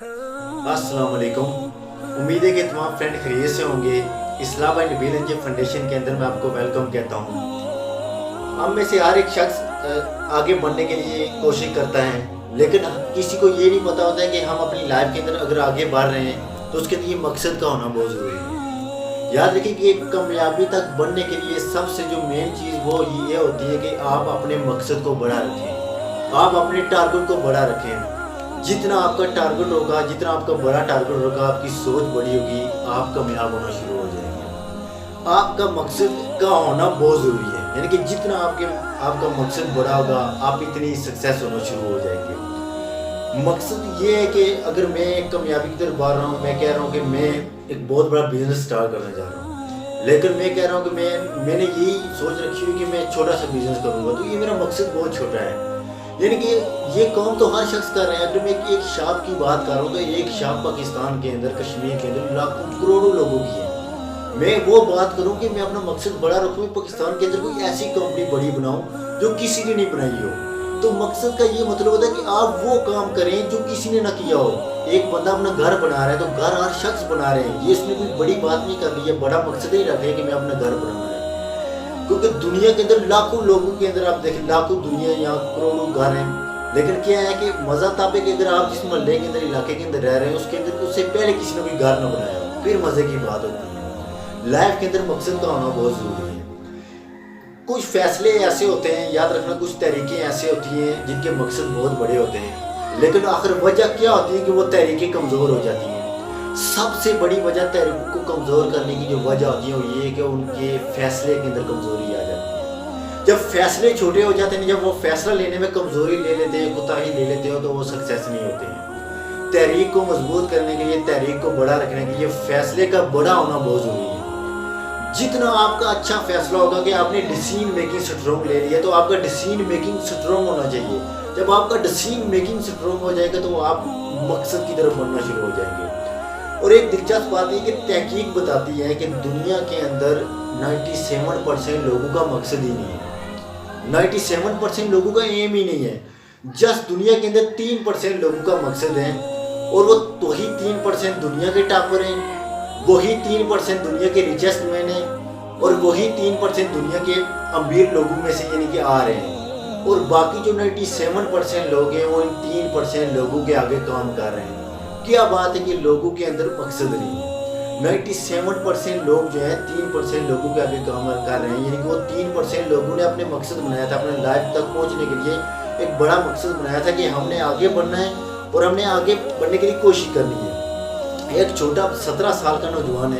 अस्सलाम वालेकुम। उम्मीद है कि तमाम फ्रेंड खैरियत से होंगे। इस्लाम भाई नबील एंजे फाउंडेशन के अंदर मैं आपको वेलकम कहता हूँ। हम में से हर एक शख्स आगे बढ़ने के लिए कोशिश करता है, लेकिन किसी को ये नहीं पता होता है कि हम अपनी लाइफ के अंदर अगर आगे बढ़ रहे हैं तो उसके लिए मकसद का होना बहुत ज़रूरी है। याद रखिए कि एक कामयाबी तक बढ़ने के लिए सबसे जो मेन चीज़ वो ये होती है कि आप अपने मकसद को बड़ा रखें, आप अपने टारगेट को बड़ा रखें। जितना आपका टारगेट होगा, जितना आपका बड़ा टारगेट होगा, आपकी सोच बड़ी होगी, आप कामयाब होना शुरू हो जाएंगे। आपका मकसद का होना बहुत ज़रूरी है, यानी कि जितना आपका मकसद बड़ा होगा, आप इतनी सक्सेस होना शुरू हो जाएंगे। मकसद ये है कि अगर मैं एक कामयाबी की तरफ बढ़ रहा हूँ, मैं कह रहा हूँ कि मैं एक बहुत बड़ा बिजनेस स्टार्ट करने जा रहा हूँ, लेकिन मैं कह रहा हूँ कि मैंने यही सोच रखी है कि मैं छोटा सा बिजनेस करूँगा, तो ये मेरा मकसद बहुत छोटा है। यानी कि ये काम तो हर शख्स कर रहे हैं। अगर मैं एक शॉप की बात कर रहा हूँ तो एक शॉप पाकिस्तान के अंदर, कश्मीर के अंदर लाखों करोड़ों लोगों की है। मैं वो बात करूँ कि मैं अपना मकसद बड़ा रखूँ, पाकिस्तान के अंदर कोई ऐसी कंपनी बड़ी बनाऊँ जो किसी ने नहीं बनाई हो। तो मकसद का ये मतलब होता है कि आप वो काम करें जो किसी ने ना किया हो। एक बंदा अपना घर बना रहा है तो घर हर शख्स बना रहे हैं, ये इसने कोई बड़ी बात नहीं कर ली है, बड़ा मकसद ही रखे कि मैं अपना घर बनाना है। क्योंकि दुनिया के अंदर लाखों लोगों के अंदर आप देखें, लाखों दुनिया यहाँ करोड़ों घर हैं, लेकिन क्या है कि मज़ा तब है कि अगर आप जिस मोहल्ले के अंदर, इलाके के अंदर रह रहे हैं, उसके अंदर उससे पहले किसी ने भी घर न बनाया हो, फिर मज़े की बात होती है। लाइफ के अंदर मकसद का होना बहुत ज़रूरी है। कुछ फैसले ऐसे होते हैं, याद रखना, कुछ तरीके ऐसे होती हैं जिनके मकसद बहुत बड़े होते हैं, लेकिन आखिर वजह क्या होती है कि वो तरीके कमज़ोर हो जाती हैं। सबसे बड़ी वजह तहरीक को कमज़ोर करने की जो वजह होती है वो ये है कि उनके फैसले के अंदर कमज़ोरी आ जाती है। जब फैसले छोटे हो जाते हैं, जब वो फैसला लेने में कमज़ोरी ले लेते हैं, कोताही ले लेते हो, तो वो सक्सेस नहीं होते हैं। तहरीक को मजबूत करने के लिए, तहरीक को बड़ा रखने के लिए फैसले का बड़ा होना बहुत ज़रूरी है। जितना आपका अच्छा फैसला होगा कि आपने डिसीजन मेकिंग स्ट्रॉन्ग ले लिया, तो आपका डिसीजन मेकिंग स्ट्रॉन्ग होना चाहिए। जब आपका डिसीजन मेकिंग स्ट्रॉन्ग हो जाएगा तो आप मकसद की तरफ बढ़ना शुरू हो जाएंगे। और एक दिलचस्प बात है कि तहकीक बताती है कि दुनिया के अंदर 97% लोगों का मकसद ही नहीं है, 97% लोगों का एम ही नहीं है। जस्ट दुनिया के अंदर 3% लोगों का मकसद है, और वो वही 3% दुनिया के टॉपर हैं, वही 3% दुनिया के रिचेस्ट मैन हैं, और वही 3% दुनिया के अमीर लोगों में से यानी कि आ रहे हैं। और बाकी जो 97% लोग हैं वो इन 3% लोगों के आगे काम कर रहे हैं। क्या बात है कि लोगों के अंदर मकसद नहीं है। 97% लोग जो है 3% लोगों के आगे काम कर रहे हैं, यानी कि वो 3% लोगों ने अपने मकसद बनाया था, अपने लाइफ तक पहुंचने के लिए एक बड़ा मकसद बनाया था कि हमने आगे बढ़ना है और हमने आगे बढ़ने के लिए कोशिश करनी है। एक छोटा 17 साल का नौजवान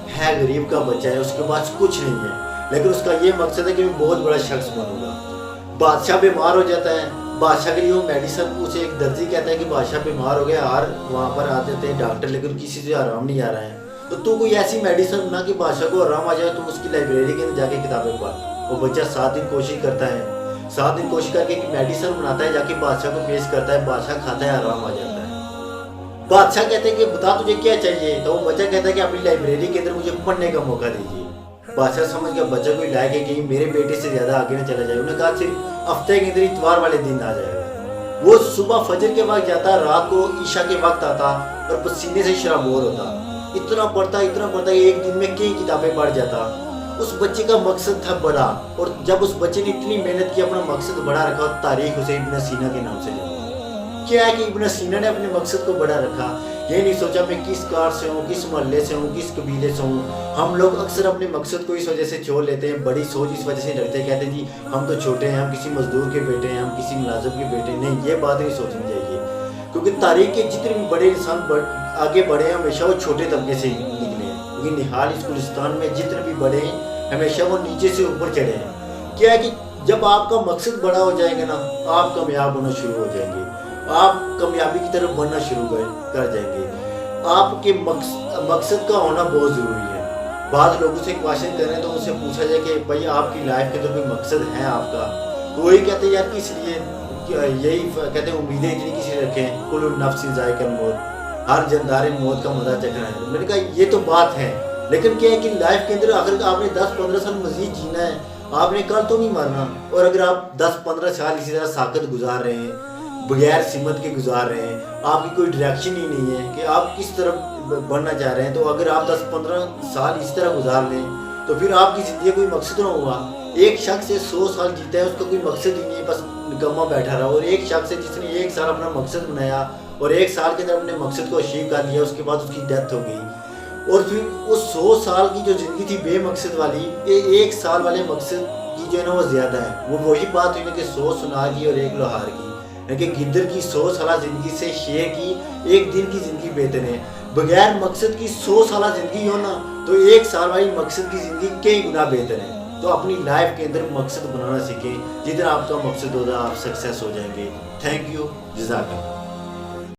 है गरीब का बच्चा है, उसके पास कुछ नहीं है, लेकिन उसका ये मकसद है कि मैं बहुत बड़ा शख्स बनूंगा। बादशाह बीमार हो जाता है, बादशाह के लिए वो मेडिसिन, उसे एक दर्जी कहता है कि बादशाह बीमार हो गया, हर वहाँ पर आते थे डॉक्टर, लेकिन किसी से आराम नहीं आ रहा है, तो तू कोई ऐसी मेडिसिन बना कि बादशाह को आराम आ जाए, तो उसकी लाइब्रेरी के अंदर जाके किताबें पढ़। वो बच्चा 7 दिन कोशिश करता है, 7 दिन कोशिश करके एक मेडिसिन बनाता है, जाके बादशाह को पेश करता है, बादशाह खाता है, आराम आ जाता है। बादशाह कहते हैं कि बता तुझे क्या चाहिए, तो वो बच्चा कहता है कि अपनी लाइब्रेरी के अंदर मुझे पढ़ने का मौका दीजिए। बादशाह समझ गया बच्चा कोई लायक है कि मेरे बेटे से ज़्यादा आगे न चला जाए। उन्होंने कहा सिर्फ हफ्ते के अंदर इतवार वाले दिन आ जाएगा। वो सुबह फजर के वक्त जाता, रात को ईशा के वक्त आता और पसीने से शराबोर होता। इतना पढ़ता एक दिन में कई किताबें पढ़ जाता। उस बच्चे का मकसद था बड़ा, और जब उस बच्चे ने इतनी मेहनत की, अपना मकसद बड़ा रखा, तारीख उसे इब्न सीना के नाम से जाती। क्या है कि इब्न सीना ने अपने मकसद को बड़ा रखा, ये नहीं सोचा मैं किस कार से हूँ, किस मोहल्ले से हूँ, किस कबीले से हूँ। हम लोग अक्सर अपने मकसद को इस वजह से छोड़ लेते हैं, बड़ी सोच इस वजह से रखते हैं, कहते हैं जी हम तो छोटे हैं, हम किसी मजदूर के बेटे हैं, हम किसी मुलाजिम के बेटे। नहीं, ये बात नहीं सोचनी चाहिए, क्योंकि तारीख के जितने भी बड़े इंसान आगे बढ़े हैं हमेशा वो छोटे तबके से निकले हैं, क्योंकि निहाल इस गुलिस्तान में जितने भी बड़े हैं हमेशा वो नीचे से ऊपर चढ़े हैं। क्या है कि जब आपका मकसद बड़ा हो जाएगा ना, आप कामयाब होना शुरू हो जाएंगे, आप कामयाबी की तरफ बढ़ना शुरू कर जाएंगे। आपके मकसद का होना बहुत ज़रूरी है। बाद लोगों से क्वेश्चन करें तो उनसे पूछा जाए कि भाई आपकी लाइफ के अंदर कोई मकसद है आपका, तो वही कहते हैं यार किस लिए, यही कहते हैं उम्मीदें इतनी किसी रखें, कुल नफ्सिन ज़ायक़ातुल मौत, हर जानदार मौत का मज़ा चखना है। मैंने कहा ये तो बात है, लेकिन क्या है कि लाइफ के अंदर अगर आपने 10-15 साल मजीद जीना है, आपने कल तो नहीं मरना। और अगर आप 10-15 साल इसी तरह साकत गुजार रहे हैं, बगैर सिमत के गुजार रहे हैं, आपकी कोई डायरेक्शन ही नहीं है कि आप किस तरफ बढ़ना चाह रहे हैं। तो अगर आप 10-15 साल इस तरह गुजार लें तो फिर आपकी ज़िंदगी कोई मकसद ना हुआ। एक शख्स से 100 साल जीता है, उसका कोई मकसद ही नहीं है, बस निकम्मा बैठा रहा। और एक शख्स है जिसने 1 साल अपना मकसद बनाया और 1 साल के अंदर अपने मकसद को अचीव कर लिया, उसके बाद उसकी डेथ हो गई। और फिर उस 100 साल की जो ज़िंदगी थी बेमकसद वाली, ये 1 साल वाले मकसद की जो है ना वो ज़्यादा है। वो वही बात हुई ना कि 100 सुनार की और 1 लोहार की, कि गिद्दर की 100 साल ज़िंदगी से शेर की 1 दिन की ज़िंदगी बेहतर है। बगैर मकसद की 100 साल ज़िंदगी हो ना तो 1 साल वाली मकसद की ज़िंदगी कई गुना बेहतर है। तो अपनी लाइफ के अंदर मकसद बनाना सीखें, जिधर आपका मकसद होगा आप सक्सेस हो जाएंगे। थैंक यू, जज़ाकल्लाह।